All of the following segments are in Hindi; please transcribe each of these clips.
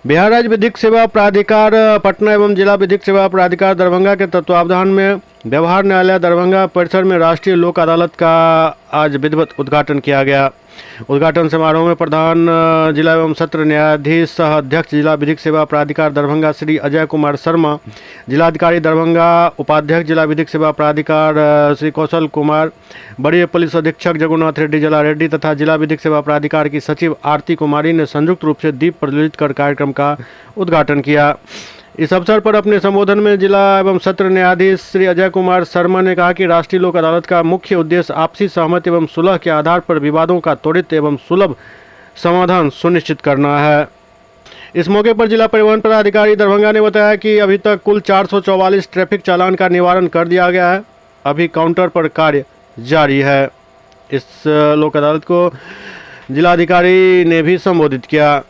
बिहार राज्य विधिक सेवा प्राधिकार पटना एवं जिला विधिक सेवा प्राधिकार दरभंगा के तत्वावधान में व्यवहार न्यायालय दरभंगा परिसर में राष्ट्रीय लोक अदालत का आज विधिवत उद्घाटन किया गया। उद्घाटन समारोह में प्रधान जिला एवं सत्र न्यायाधीश सह अध्यक्ष जिला विधिक सेवा प्राधिकार दरभंगा श्री अजय कुमार शर्मा, जिलाधिकारी दरभंगा, उपाध्यक्ष जिला विधिक सेवा प्राधिकार श्री कौशल कुमार, वरीय पुलिस अधीक्षक जगन्नाथ रेड्डी जला रेड्डी तथा जिला विधिक सेवा प्राधिकार की सचिव आरती कुमारी ने संयुक्त रूप से दीप प्रज्वलित कर कार्यक्रम का उद्घाटन किया। इस अवसर पर अपने संबोधन में जिला एवं सत्र न्यायाधीश श्री अजय कुमार शर्मा ने कहा कि राष्ट्रीय लोक अदालत का मुख्य उद्देश्य आपसी सहमति एवं सुलह के आधार पर विवादों का त्वरित एवं सुलभ समाधान सुनिश्चित करना है। इस मौके पर जिला परिवहन पदाधिकारी दरभंगा ने बताया कि अभी तक कुल 444 ट्रैफिक चालान का निवारण कर दिया गया है। अभी काउंटर पर कार्य जारी है। इस लोक अदालत को जिलाधिकारी ने भी संबोधित किया।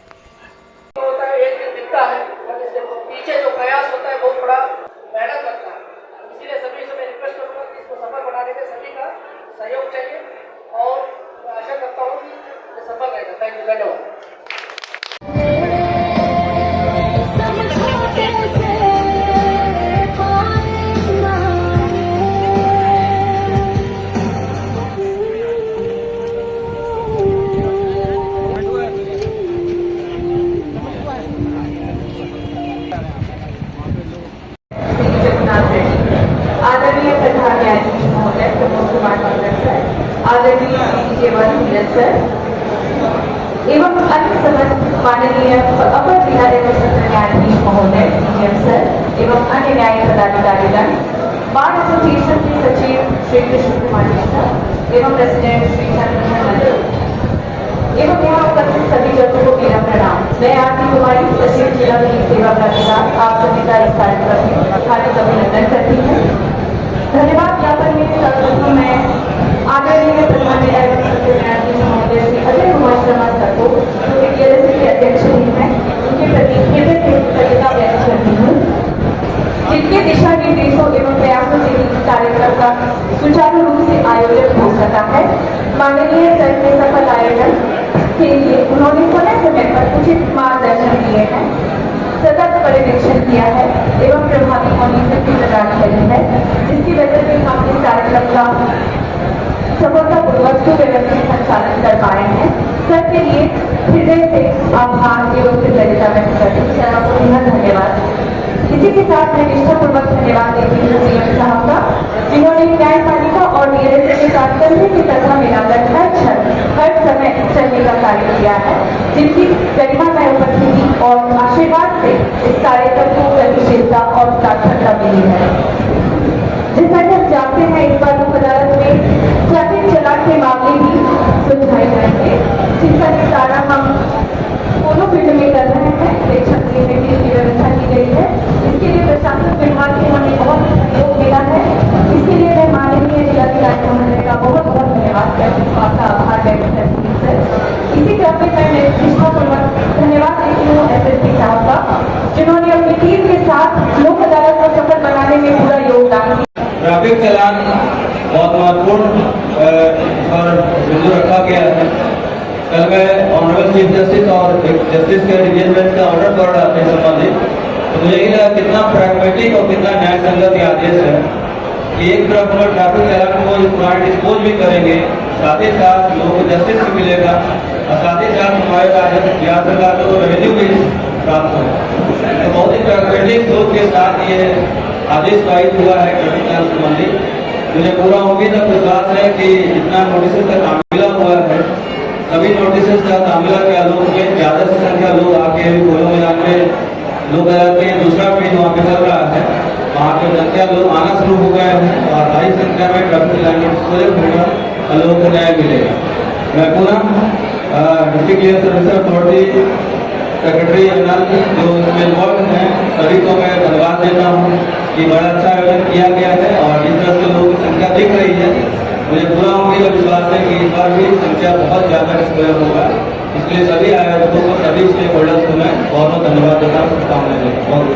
आदरणीय प्रधान न्यायाधीश महोदय प्रमोद कुमार सर, आदरणीय सर एवं अन्य समस्त माननीय अपर जिला एवं सत्र न्यायाधीश महोदय सर एवं अन्य न्यायिक पदाधिकारीगण, बार एसोसिएशन के सचिव श्री कृष्ण कुमार मिश्रा एवं प्रेसिडेंट श्री चंद्रमोहन एवं यहाँ उपस्थित सभी जजों को मेरा प्रणाम। मैं आरती कुमारी, सचिव जिला विधिक सेवा प्राधिकार, आप सभी का इस कार्यक्रम में हार्दिक अभिनंदन करती हूँ। धन्यवाद ज्ञापन में सर्वप्रथम मैं आदरणीय प्रधान न्यायाधीश महोदय श्री अजय कुमार शर्मा सर को, जो कि डीएलएसए के अध्यक्ष भी हैं, उनके प्रति हृदय से कृतज्ञता व्यक्त करती हूँ, जिनके दिशा निर्देशों एवं प्रयासों से इस कार्यक्रम का सुचारू रूप से आयोजन हो सका है। माननीय सर के सफल आयोजन के लिए उन्होंने समय समय पर उचित मार्गदर्शन दिए हैं, सतत पर्यवेक्षण किया है एवं प्रभावी मॉनिटरिंग भी प्रदान करी है, जिसकी वजह से हम इस कार्यक्रम का सफलतापूर्वक सुव्यवस्थित संचालन कर पाए हैं। सर के लिए हृदय से आभार एवं कृतज्ञता व्यक्त करती हूँ। सर आपको पुनः धन्यवाद। इसी के साथ मैं निष्ठापूर्वक धन्यवाद देती हूँ सीएम साहब का, जिन्होंने न्यायपालिका और डीएलएसए के साथ कंधे की तरह मिलाकर हर क्षण हर समय चलने का कार्य किया है, जिनकी गरिमामय उपस्थिति और आशीर्वाद से इस कार्यक्रम को गतिशीलता और सार्थकता मिली है। जैसा कि हम जानते हैं, इस बार लोक अदालत में ट्रैफिक चालान के मामले भी सुलझाए जाएंगे, जिनका निपटारा हम दोनों फील्ड में कर रहे हैं। प्रेक्षक की व्यवस्था की गई है। इसके लिए प्रशासन विभाग से हमें बहुत सहयोग मिला है। इसके लिए मैं माननीय जिलाधिकारी महोदय का बहुत बहुत धन्यवाद करती हूँ, आपका आभार व्यक्त करती हूँ सर। इसी क्रम में मैं निष्ठापूर्वक धन्यवाद देती हूँ एसएसपी साहब का, जिन्होंने अपनी टीम के साथ लोक अदालत को सफल बनाने में पूरा योगदान दिया। ट्रैफिक चालान बहुत महत्वपूर्ण बिंदु रखा गया है। कल मैं ऑनरेबल चीफ जस्टिस और जस्टिस के रिजेंटमेंट का ऑर्डर पढ़ रहा था संबंधित, तो मुझे यही लगा कितना प्रैग्मेटिक और कितना न्याय संगत ये आदेश है कि एक तरफ हम ट्रैफिक चालान को डिस्पोज भी करेंगे, साथ ही साथ लोगों को जस्टिस भी मिलेगा और साथ ही साथ हमारे बिहार सरकार को रेवेन्यू भी प्राप्त होगा। तो बहुत ही प्रैग्मेटिक सोच के साथ ये आदेश पारित हुआ है ट्रैफिक चालान संबंधी। मुझे पूरा उम्मीद और विश्वास है कि जितना नोटिस का तामीला हुआ है, सभी नोटिस का तामीला के आलोक में ज़्यादा से संख्या लोग आके कोयलों मैदान में लोग दूसरा पेज वहाँ पे चल रहा है, वहाँ पे संख्या लोग आना शुरू हो गए हैं और भारी संख्या में ट्रैफिक चालान होगा और लोगों को न्याय मिलेगा। मैं पुनः district clear service authority secretary general जो इसमें इन्वॉल्व हैं, सभी को मैं धन्यवाद देता हूँ कि बड़ा अच्छा आयोजन किया गया है और जिस तरह से लोगों की संख्या दिख रही है, मुझे पूरा उम्मीद और विश्वास है कि इस बार भी संख्या बहुत ज़्यादा डिस्प्ले होगा। इसलिए सभी आयोजकों को, सभी स्टेक होल्डर्स को मैं बहुत बहुत धन्यवाद देता हूँ। शुभकामनाएं देता हूँ। बहुत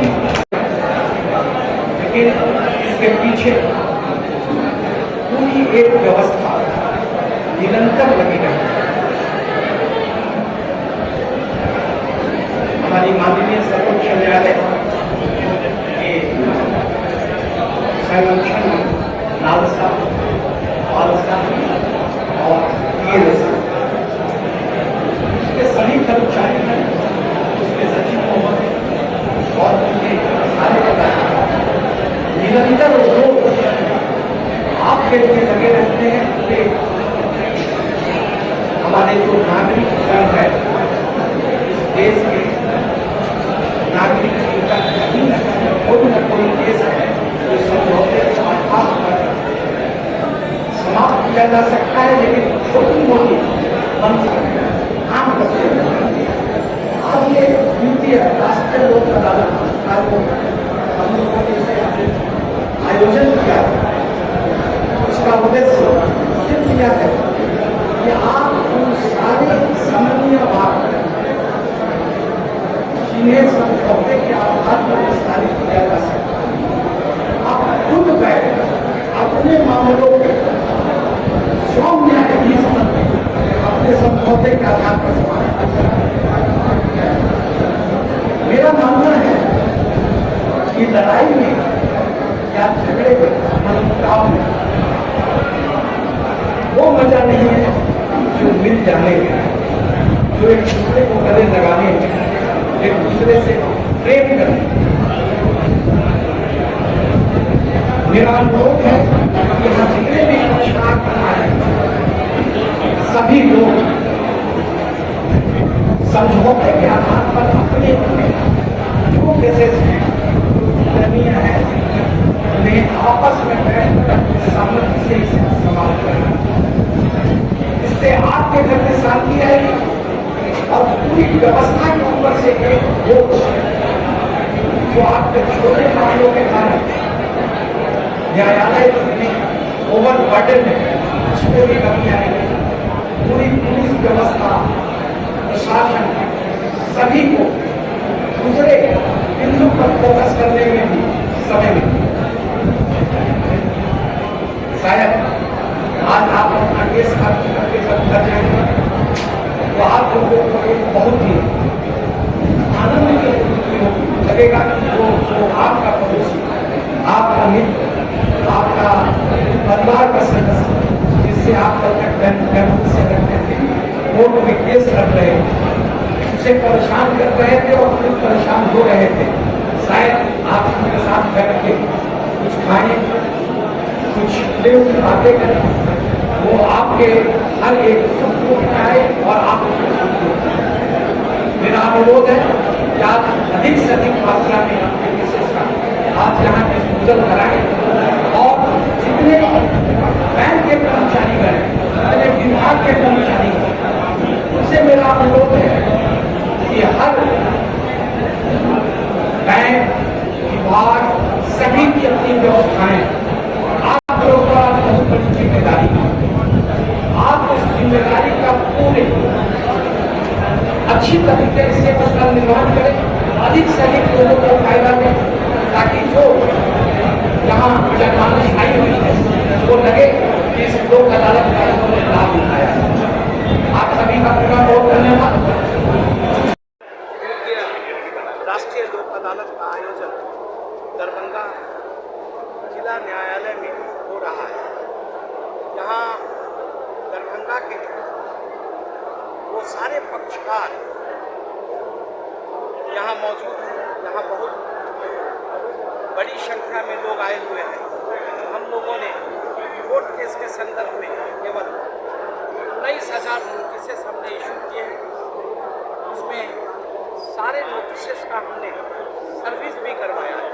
लेकिन इसके पीछे पूरी एक व्यवस्था निरंतर लगी रहती है। हमारी माननीय सर्वोच्च न्यायालय के संरक्षण लालसा लालसा और उसके सभी कर्मचारी हैं, उसके सचिव महोदय और उनके सारे निरंतर लोग आपके लिए लगे रहते हैं कि हमारे जो नागरिक गण है इस देश के नागरिक का कहीं न कोई देश है जो समझौते को आधार पर समाप्त किया जा सकता है, लेकिन छोटी मोटी काम करते हैं। अब ये द्वितीय राष्ट्रीय लोक अदालत हम लोगों ने इसे आयोजन किया। उसका उद्देश्य सिर्फ यह है कि आप उन सारे समन्वयवाद जिन्हें समझौते के आधार पर विस्तारित किया जा सकता है, आप खुद बैठ अपने मामलों के स्वयं न्यायाधीश अपने समझौते के आधार पर मेरा मानना है कि लड़ाई में या झगड़े में मनमुटाव में वो मजा नहीं है जो मिल जाने में, जो एक दूसरे को गले लगाने में, एक दूसरे से प्रेम करने। मेरा अनुरोध है कि हम जितने भी पक्षकार हैं सभी लोग समझौते के आधार पर अपने जो केसेस हैं, जो है उन्हें आपस में बैठकर सहमति से इसे समाप्त करना। इससे आपके घर में शांति आएगी और पूरी व्यवस्था के ऊपर से एक बोझ जो आपके छोटे मामलों के कारण न्यायालय में ओवर बर्डन है, उसमें भी कमी आएगी। पूरी पुलिस व्यवस्था प्रशासन सभी को दूसरे बिंदु पर फोकस करने में भी समय मिले। शायद आज आप अपना केस करके जब कर जाएंगे तो आप लोगों को एक बहुत ही आनंद की अनुभूति होगी। लगेगा कि जो आपका पड़ोसी, आपका मित्र, आपका परिवार का सदस्य जिससे आप कल तक से रखते थे, कोर्ट में केस लड़ रहे थे, उसे परेशान कर रहे थे और खुद परेशान हो रहे थे, शायद आप उनके साथ बैठ के कुछ खाएं, कुछ बातें करें, वो आपके हर एक सुख को उठाए और आपको सुख को। मेरा अनुरोध है कि आप अधिक से अधिक मात्रा में अपने केसेस का आप यहाँ के सूचन कराएं और जितने बैंक के कर्मचारी हैं, जितने विभाग के कर्मचारी हैं, उनसे मेरा अनुरोध है कि हर बैंक विभाग सभी की अपनी व्यवस्थाएं, आप लोगों का बहुत बड़ी जिम्मेदारी, आप उस जिम्मेदारी का पूरे अच्छी तरीके से उसका निर्वहन करें, अधिक से अधिक लोगों को फायदा दें, ताकि जो यहाँ जनमानस आई हुई है वो लगे कि इस लोक अदालत का उन्होंने लाभ उठाया। आप सभी का पूरा बहुत धन्यवाद। राष्ट्रीय लोक अदालत का आयोजन दरभंगा जिला न्यायालय में हो रहा है। यहाँ दरभंगा के वो सारे पक्षकार यहाँ मौजूद हैं। यहाँ बहुत बड़ी संख्या में लोग आए हुए हैं। हम लोगों ने कोर्ट केस के संदर्भ में केवल 19,000 नोटिसेस हमने इशू किए हैं। उसमें सारे नोटिसेस का हमने सर्विस भी करवाया है।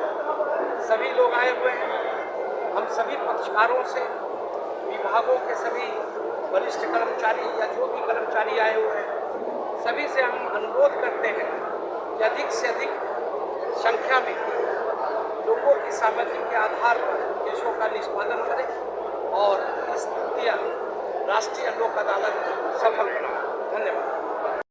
सभी लोग आए हुए हैं। हम सभी पक्षकारों से, विभागों के सभी वरिष्ठ कर्मचारी या जो भी कर्मचारी आए हुए हैं, सभी से हम अनुरोध करते हैं कि अधिक से अधिक संख्या में लोगों की सहमति के आधार पर केसों का निष्पादन करें और इस राष्ट्रीय लोक अदालत सफल बनाएं। धन्यवाद।